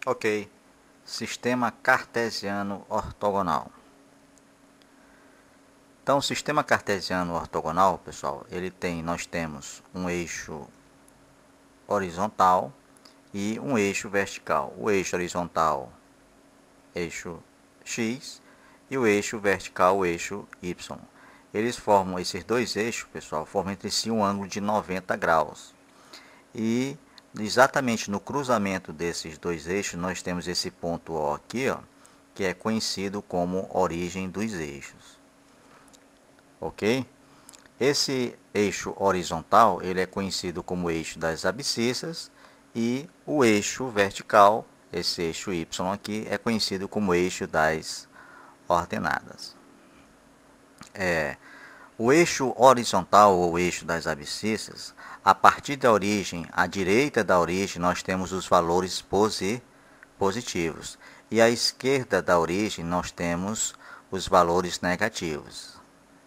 Ok, sistema cartesiano ortogonal. Então, o sistema cartesiano ortogonal, pessoal, nós temos um eixo horizontal e um eixo vertical. O eixo horizontal, eixo X, e o eixo vertical, o eixo Y. Eles formam, esses dois eixos, pessoal, formam entre si um ângulo de 90 graus. E exatamente no cruzamento desses dois eixos, nós temos esse ponto O aqui, ó, que é conhecido como origem dos eixos. Ok? Esse eixo horizontal, ele é conhecido como eixo das abscissas, e o eixo vertical, esse eixo Y aqui, é conhecido como eixo das ordenadas. O eixo horizontal, ou eixo das abscissas, a partir da origem, à direita da origem, nós temos os valores positivos. E à esquerda da origem, nós temos os valores negativos.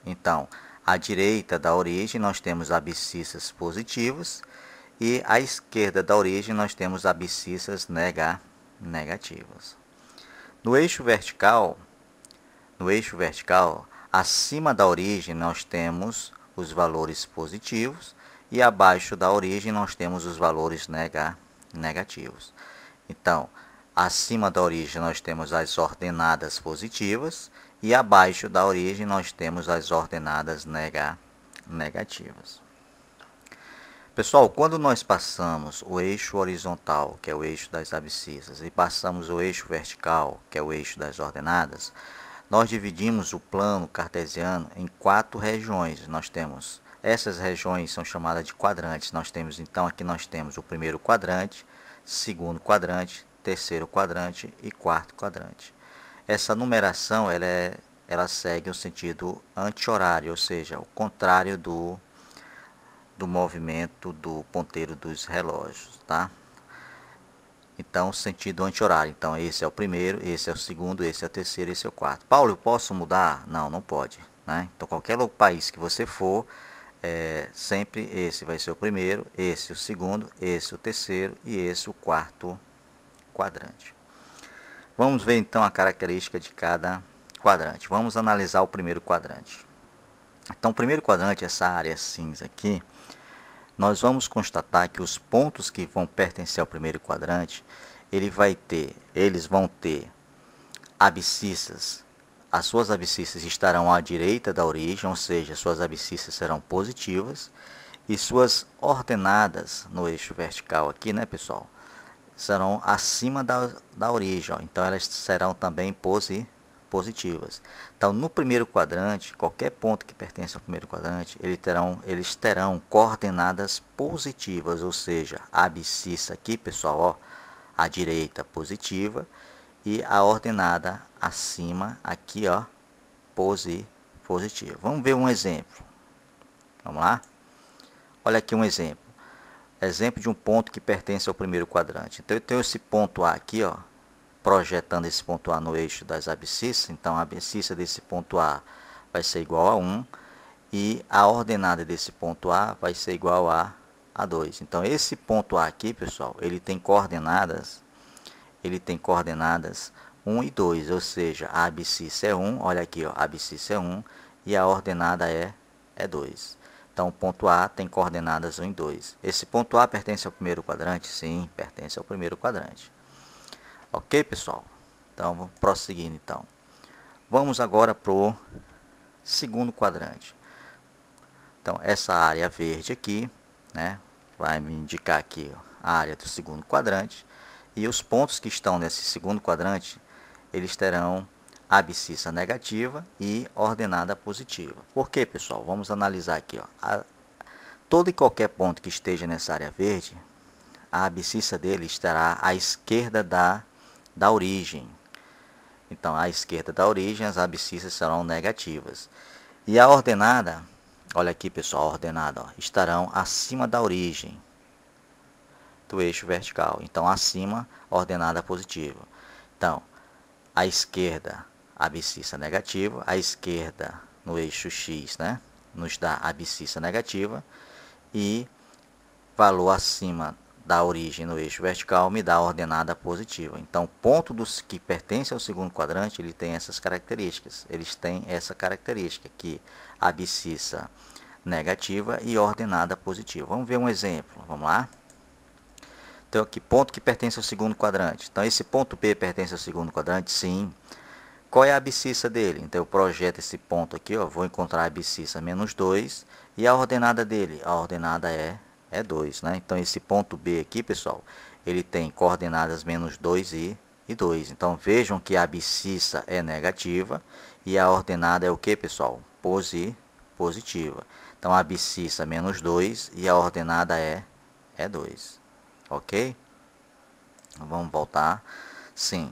Então, à direita da origem, nós temos abscissas positivas. E à esquerda da origem, nós temos abscissas negativas. No eixo vertical, acima da origem nós temos os valores positivos e abaixo da origem nós temos os valores negativos. Então, acima da origem nós temos as ordenadas positivas e abaixo da origem nós temos as ordenadas negativas. Pessoal, quando nós passamos o eixo horizontal, que é o eixo das abscissas, e passamos o eixo vertical, que é o eixo das ordenadas, nós dividimos o plano cartesiano em 4 regiões. Essas regiões são chamadas de quadrantes. Aqui nós temos o primeiro quadrante, segundo quadrante, terceiro quadrante e quarto quadrante. Essa numeração ela segue o sentido anti-horário, ou seja, o contrário do movimento do ponteiro dos relógios, tá? Então, sentido anti-horário. Então, esse é o primeiro, esse é o segundo, esse é o terceiro, esse é o quarto. Paulo, eu posso mudar? Não, não pode, né? Então, qualquer país que você for, sempre esse vai ser o primeiro, esse o segundo, esse o terceiro e esse o quarto quadrante. Vamos ver então a característica de cada quadrante. Vamos analisar o primeiro quadrante. Então, o primeiro quadrante, essa área cinza aqui, nós vamos constatar que os pontos que vão pertencer ao primeiro quadrante, eles vão ter abscissas. As suas abscissas estarão à direita da origem, ou seja, suas abscissas serão positivas, e suas ordenadas no eixo vertical aqui, né, pessoal, serão acima da origem, ó. Então elas serão também positivas. Então, no primeiro quadrante, qualquer ponto que pertence ao primeiro quadrante, eles terão coordenadas positivas, ou seja, a abscissa aqui, pessoal, ó, à direita positiva e a ordenada acima aqui, ó, positiva. Vamos ver um exemplo. Vamos lá? Olha aqui um exemplo. Exemplo de um ponto que pertence ao primeiro quadrante. Então, eu tenho esse ponto A aqui, ó, projetando esse ponto A no eixo das abscissas. Então, a abscissa desse ponto A vai ser igual a 1 e a ordenada desse ponto A vai ser igual a 2. Então, esse ponto A aqui, pessoal, ele tem coordenadas 1 e 2, ou seja, a abscissa é 1, olha aqui, ó, a abscissa é 1 e a ordenada é 2. Então, o ponto A tem coordenadas 1 e 2. Esse ponto A pertence ao primeiro quadrante? Sim, pertence ao primeiro quadrante. Ok, pessoal? Então, vamos prosseguindo, então. Vamos agora para o segundo quadrante. Então, essa área verde aqui, né, vai me indicar aqui, ó, a área do segundo quadrante. E os pontos que estão nesse segundo quadrante, eles terão abscissa negativa e ordenada positiva. Por quê, pessoal? Vamos analisar aqui, ó. Todo e qualquer ponto que esteja nessa área verde, a abscissa dele estará à esquerda da origem. Então, à esquerda da origem, as abscissas serão negativas. E a ordenada, olha aqui, pessoal, a ordenada, ó, estarão acima da origem do eixo vertical. Então, acima, ordenada positiva. Então, à esquerda, abscissa negativa. À esquerda, no eixo X, né, nos dá abscissa negativa. E valor acima da origem no eixo vertical me dá a ordenada positiva. Então, ponto que pertence ao segundo quadrante, ele tem essas características. Eles têm essa característica aqui, abscissa negativa e ordenada positiva. Vamos ver um exemplo, vamos lá? Então, aqui, ponto que pertence ao segundo quadrante. Então, esse ponto P pertence ao segundo quadrante? Sim. Qual é a abscissa dele? Então, eu projeto esse ponto aqui, ó, vou encontrar a abscissa menos 2. E a ordenada dele? A ordenada é 2, né? Então, esse ponto B aqui, pessoal, ele tem coordenadas menos 2 e 2. Então, vejam que a abscissa é negativa e a ordenada é o que, pessoal? Positiva. Então, a abscissa menos 2 e a ordenada é 2. Ok? Vamos voltar. Sim.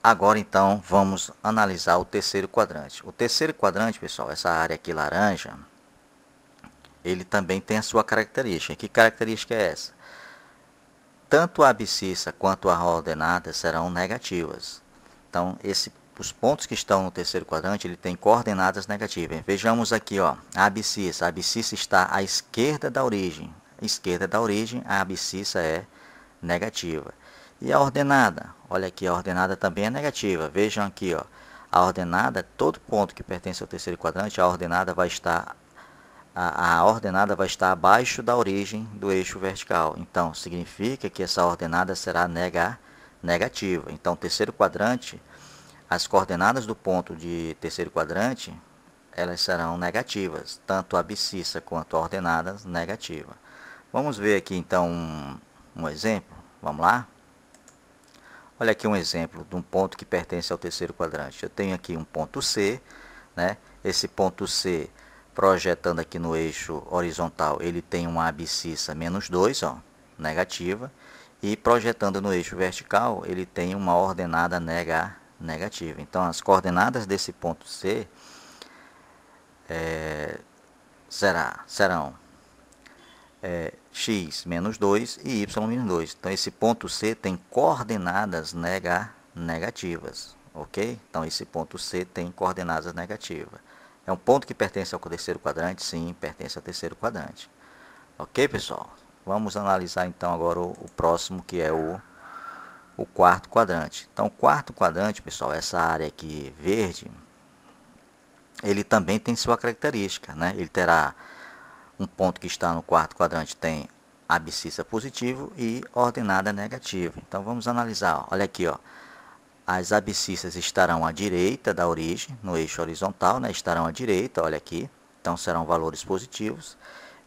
Agora, então, vamos analisar o terceiro quadrante. O terceiro quadrante, pessoal, essa área aqui laranja, ele também tem a sua característica. Que característica é essa? Tanto a abscissa quanto a ordenada serão negativas. Então, os pontos que estão no terceiro quadrante, ele tem coordenadas negativas. Vejamos aqui, ó, a abscissa. A abscissa está à esquerda da origem. À esquerda da origem, a abscissa é negativa. E a ordenada? Olha aqui, a ordenada também é negativa. Vejam aqui, ó, a ordenada, todo ponto que pertence ao terceiro quadrante, a ordenada vai estar abaixo da origem do eixo vertical. Então, significa que essa ordenada será negativa. Então, terceiro quadrante, as coordenadas do ponto de terceiro quadrante, elas serão negativas, tanto a abscissa quanto a ordenada negativa. Vamos ver aqui, então, um exemplo. Vamos lá? Olha aqui um exemplo de um ponto que pertence ao terceiro quadrante. Eu tenho aqui um ponto C, né? Esse ponto C, projetando aqui no eixo horizontal, ele tem uma abscissa menos 2, ó, negativa. E projetando no eixo vertical, ele tem uma ordenada negativa. Então, as coordenadas desse ponto C serão x menos 2 e y menos 2. Então, esse ponto C tem coordenadas negativas, ok? Então, esse ponto C tem coordenadas negativas. É um ponto que pertence ao terceiro quadrante? Sim, pertence ao terceiro quadrante. Ok, pessoal? Vamos analisar, então, agora o próximo, que é o quarto quadrante. Então, o quarto quadrante, pessoal, essa área aqui verde, ele também tem sua característica, né? Ele terá um ponto que está no quarto quadrante, tem abscissa positivo e ordenada negativa. Então, vamos analisar. Ó. Olha aqui, ó. As abscissas estarão à direita da origem, no eixo horizontal, né? Estarão à direita, olha aqui. Então, serão valores positivos.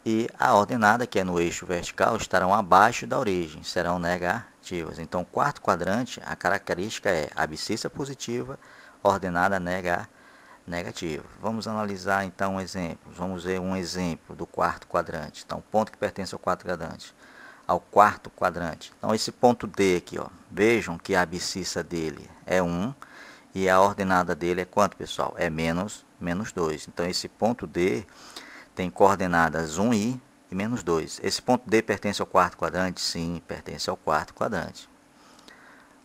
E a ordenada, que é no eixo vertical, estarão abaixo da origem, serão negativas. Então, o quarto quadrante, a característica é abscissa positiva, ordenada negativa. Vamos analisar então um exemplo. Vamos ver um exemplo do quarto quadrante. Então, ponto que pertence ao quarto quadrante. Então, esse ponto D aqui, ó. Vejam que a abscissa dele é 1 e a ordenada dele é quanto, pessoal? É menos 2. Então, esse ponto D tem coordenadas 1 e menos 2. Esse ponto D pertence ao quarto quadrante? Sim, pertence ao quarto quadrante.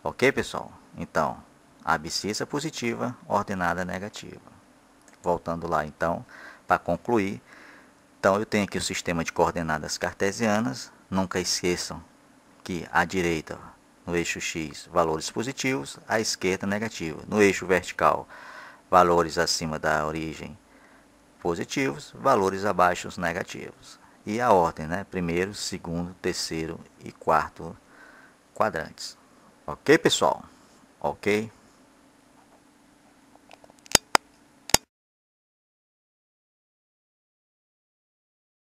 Ok, pessoal? Então, abscissa positiva, ordenada negativa. Voltando lá, então, para concluir. Então, eu tenho aqui o sistema de coordenadas cartesianas. Nunca esqueçam que à direita, no eixo X, valores positivos, à esquerda, negativo. No eixo vertical, valores acima da origem positivos, valores abaixo negativos. E a ordem, né? Primeiro, segundo, terceiro e quarto quadrantes. Ok, pessoal? Ok?